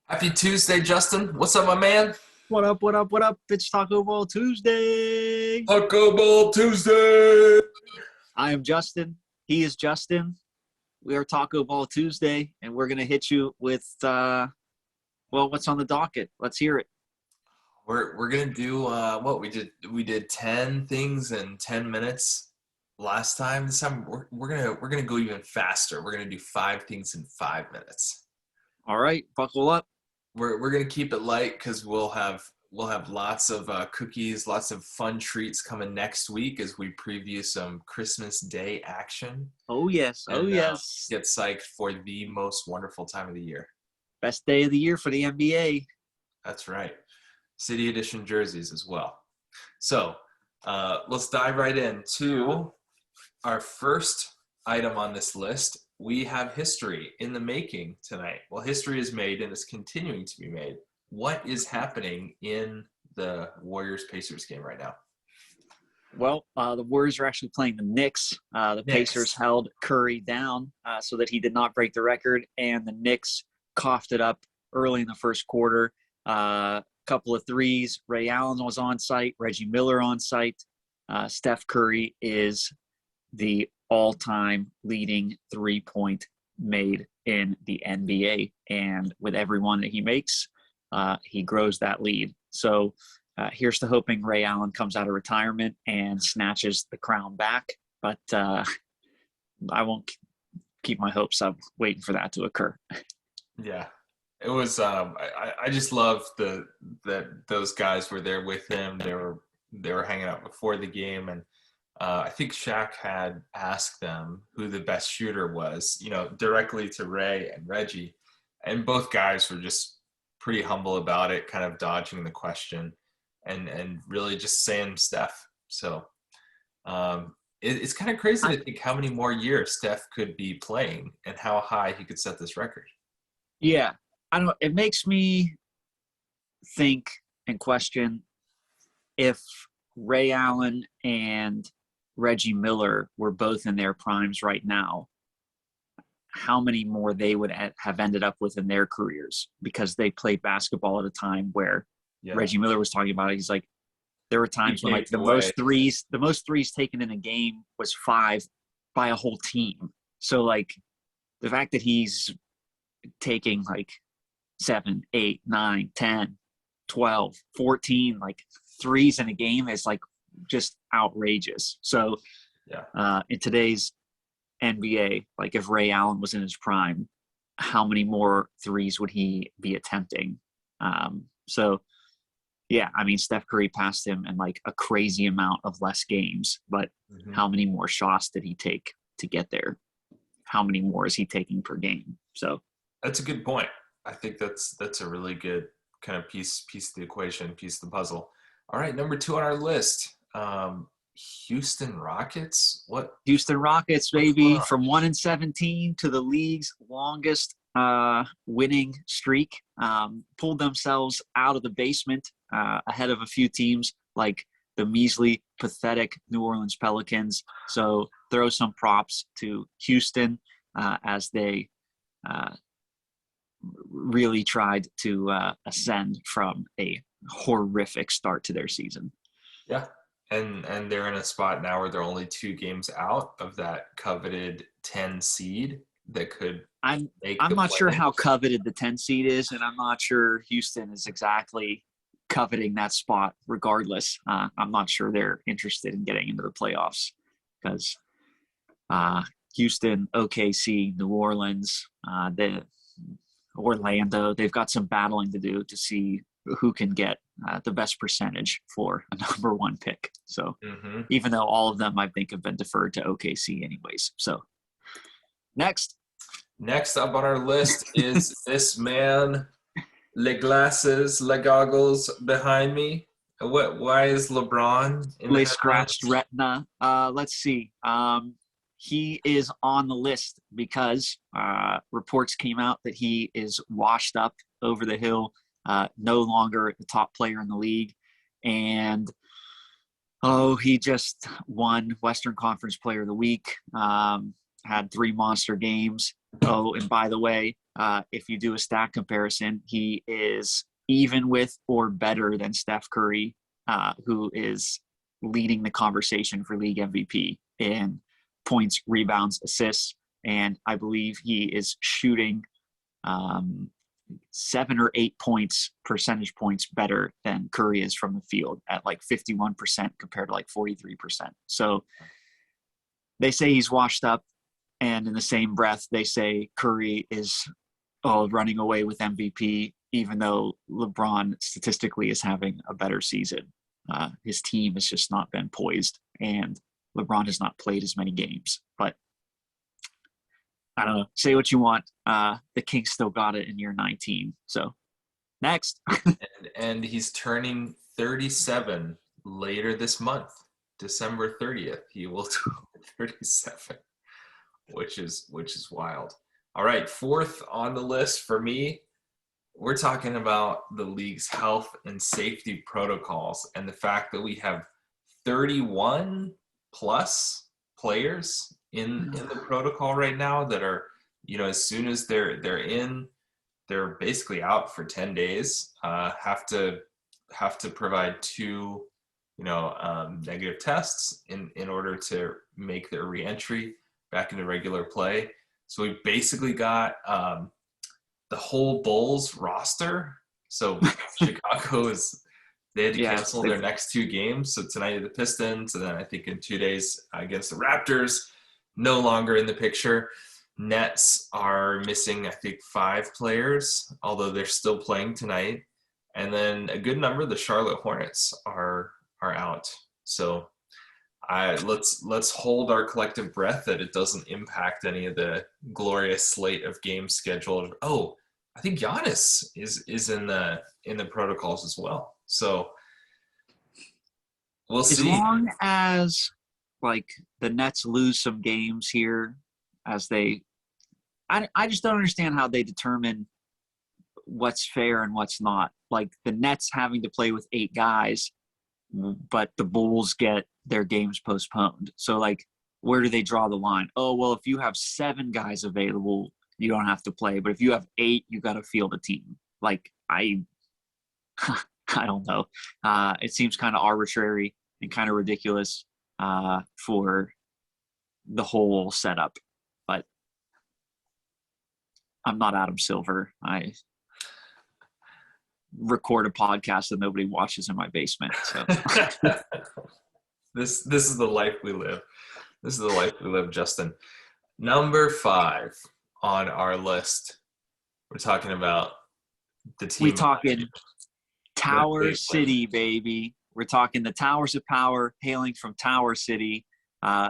Happy Tuesday, Justin. What's up, my man? What up, what up, what up? It's Taco Ball Tuesday. Taco Ball Tuesday. I am Justin. He is Justin. We are Taco Ball Tuesday, and we're going to hit you with, what's on the docket? Let's hear it. We're gonna do what we did 10 things in 10 minutes last time. This time we're gonna go even faster. We're gonna do 5 things in 5 minutes. All right, buckle up. We're gonna keep it light because we'll have lots of cookies, lots of fun treats coming next week as we preview some Christmas Day action Oh, yes. Oh, and yes. get psyched for the most wonderful time of the year. Best day of the year for the NBA. That's right. City Edition jerseys as well. So let's dive right into our first item on this list. We have history in the making tonight. Well, history is made and is continuing to be made. What is happening in the Warriors-Pacers game right now? Well, the Warriors are actually playing the Knicks. The Pacers held Curry down so that he did not break the record, and the Knicks coughed it up early in the first quarter. Couple of threes. Ray Allen was on site. Reggie Miller on site. Steph Curry is the all-time leading three-point made in the NBA. And with every one that he makes, he grows that lead. So here's to hoping Ray Allen comes out of retirement and snatches the crown back. But I won't keep my hopes up waiting for that to occur. Yeah. It was. I just love that those guys were there with him. They were hanging out before the game, and I think Shaq had asked them who the best shooter was, directly to Ray and Reggie, and both guys were just pretty humble about it, kind of dodging the question, and really just saying Steph. So it's kind of crazy to think how many more years Steph could be playing and how high he could set this record. Yeah. It makes me think and question if Ray Allen and Reggie Miller were both in their primes right now, how many more they would have ended up with in their careers, because they played basketball at a time where Reggie Miller was talking about it. He's like, there were times when like the most threes taken in a game was 5 by a whole team. So like the fact that he's taking like 7, 8, 9, 10, 12, 14, like threes in a game is like just outrageous. So in today's NBA, like if Ray Allen was in his prime, how many more threes would he be attempting? Steph Curry passed him in like a crazy amount of less games, but how many more shots did he take to get there? How many more is he taking per game? So that's a good point. I think that's a really good kind of piece of the equation, piece of the puzzle. All right, number 2 on our list, Houston Rockets. What? Houston Rockets, baby, from 1-17 to the league's longest winning streak. Pulled themselves out of the basement ahead of a few teams like the measly, pathetic New Orleans Pelicans. So throw some props to Houston as they really tried to ascend from a horrific start to their season. Yeah, and they're in a spot now where they're only 2 games out of that coveted 10 seed that could. I'm not sure how coveted the 10 seed is, and I'm not sure Houston is exactly coveting that spot. Regardless, I'm not sure they're interested in getting into the playoffs because Houston, OKC, New Orleans, Orlando, they've got some battling to do to see who can get the best percentage for a number 1 pick. So even though all of them I think have been deferred to OKC anyways. So next up on our list is this man, le glasses, le goggles behind me. Why is LeBron in the scratched retina? Let's see. He is on the list because reports came out that he is washed up over the hill, no longer the top player in the league. And, he just won Western Conference Player of the Week, had 3 monster games. Oh, and by the way, if you do a stat comparison, he is even with or better than Steph Curry, who is leading the conversation for league MVP in points, rebounds, assists. And I believe he is shooting 7 or 8 percentage points better than Curry is from the field at like 51% compared to like 43%. So they say he's washed up, and in the same breath, they say Curry is running away with MVP, even though LeBron statistically is having a better season. His team has just not been poised, and LeBron has not played as many games. But I don't know. Say what you want. The Kings still got it in year 19. So next. and he's turning 37 later this month, December 30th. He will turn 37, which is wild. All right, fourth on the list for me, we're talking about the league's health and safety protocols and the fact that we have 31 plus players in the protocol right now that are, as soon as they're in, they're basically out for 10 days. Have to provide 2 negative tests in order to make their reentry back into regular play. So we basically got the whole Bulls roster. So Chicago they had to cancel their next 2 games. So tonight the Pistons, and then I think in 2 days against the Raptors, no longer in the picture. Nets are missing, I think, 5 players, although they're still playing tonight. And then a good number of the Charlotte Hornets are out. So let's hold our collective breath that it doesn't impact any of the glorious slate of games scheduled. Oh, I think Giannis is in the protocols as well. So we'll see. As long as like the Nets lose some games here, as I just don't understand how they determine what's fair and what's not. Like the Nets having to play with 8 guys, but the Bulls get their games postponed. So like, where do they draw the line? Oh, well, if you have 7 guys available, you don't have to play. But if you have 8, you got to field a team. Like I don't know. It seems kind of arbitrary and kind of ridiculous for the whole setup. But I'm not Adam Silver. I record a podcast that nobody watches in my basement. So this is the life we live. This is the life we live, Justin. Number 5 on our list. We're talking about the team. We're talking Tower City, baby. We're talking the Towers of Power hailing from Tower City.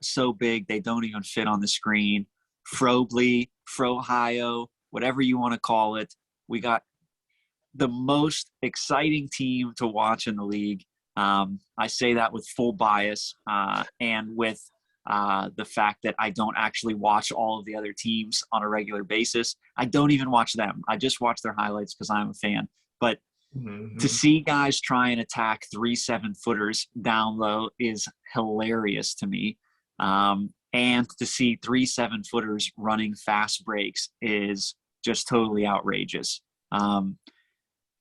So big they don't even fit on the screen. Frobly, Frohio, whatever you want to call it. We got the most exciting team to watch in the league. I say that with full bias and with the fact that I don't actually watch all of the other teams on a regular basis. I don't even watch them. I just watch their highlights because I'm a fan. But to see guys try and attack 3 7-footers down low is hilarious to me. And to see 3 7-footers running fast breaks is just totally outrageous.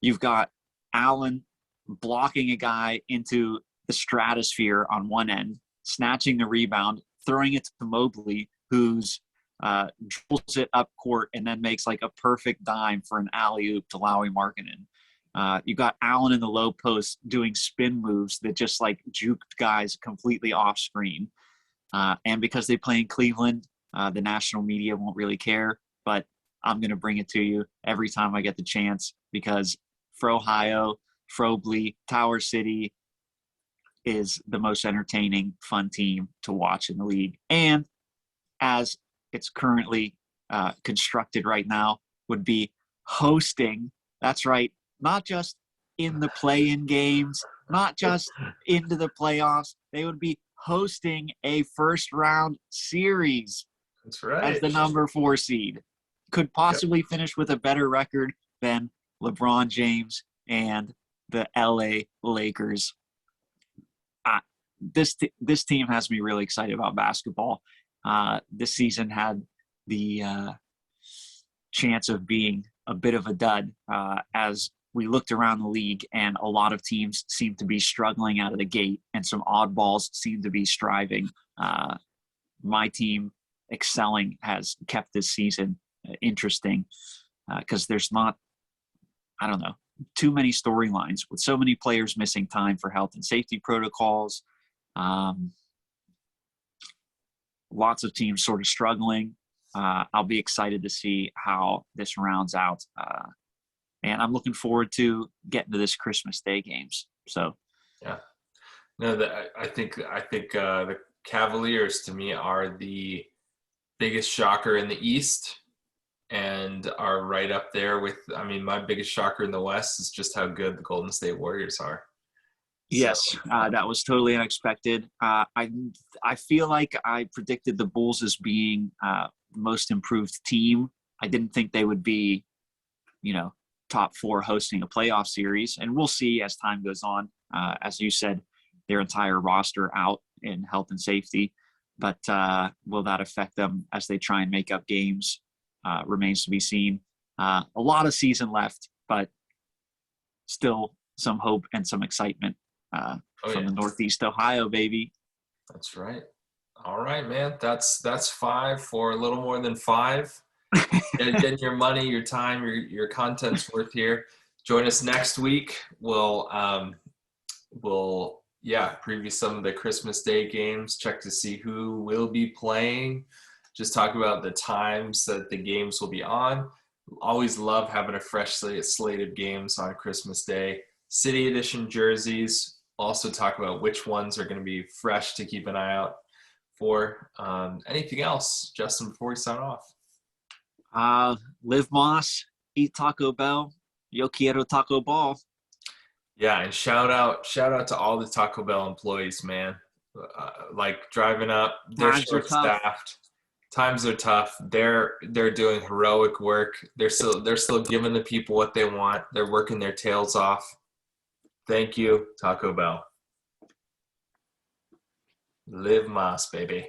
You've got Allen blocking a guy into the stratosphere on one end, snatching the rebound, throwing it to Mobley, who's dribbles it up court and then makes like a perfect dime for an alley-oop to Lauri Markkanen. You got Allen in the low post doing spin moves that just like juked guys completely off screen. And because they play in Cleveland, the national media won't really care, but I'm going to bring it to you every time I get the chance because Frohio, Frobly, Tower City is the most entertaining, fun team to watch in the league. And as it's currently constructed right now, would be hosting, that's right, not just in the play-in games, not just into the playoffs, they would be hosting a first-round series. That's right. As the number 4 seed. Could possibly finish with a better record than LeBron James and the LA Lakers. This team has me really excited about basketball. This season had the chance of being a bit of a dud as we looked around the league and a lot of teams seem to be struggling out of the gate and some oddballs seem to be striving. My team excelling has kept this season interesting because there's not, I don't know, too many storylines with so many players missing time for health and safety protocols. Lots of teams sort of struggling. I'll be excited to see how this rounds out. And I'm looking forward to getting to this Christmas Day games. So, yeah, no, I think the Cavaliers to me are the biggest shocker in the East and are right up there with, I mean, my biggest shocker in the West is just how good the Golden State Warriors are. yes, that was totally unexpected. I feel like I predicted the Bulls as being the most improved team. I didn't think they would be, top 4 hosting a playoff series, and we'll see as time goes on. As you said, their entire roster out in health and safety, but will that affect them as they try and make up games? Remains to be seen. A lot of season left, but still some hope and some excitement from the Northeast Ohio, baby. That's right. All right, man. That's 5 for a little more than 5. Getting your money, your time, your content's worth here. Join us next week. We'll preview some of the Christmas Day games, check to see who will be playing, just talk about the times that the games will be on. Always love having a fresh slate of games on Christmas Day. City Edition jerseys. Also talk about which ones are going to be fresh to keep an eye out for. Anything else, Justin, before we sign off? Live Moss, eat Taco Bell, yo quiero Taco Ball. Yeah, and shout out to all the Taco Bell employees, man. Like driving up, they're short-staffed. Times are tough. They're doing heroic work. They're still giving the people what they want. They're working their tails off. Thank you, Taco Bell. Live Moss, baby.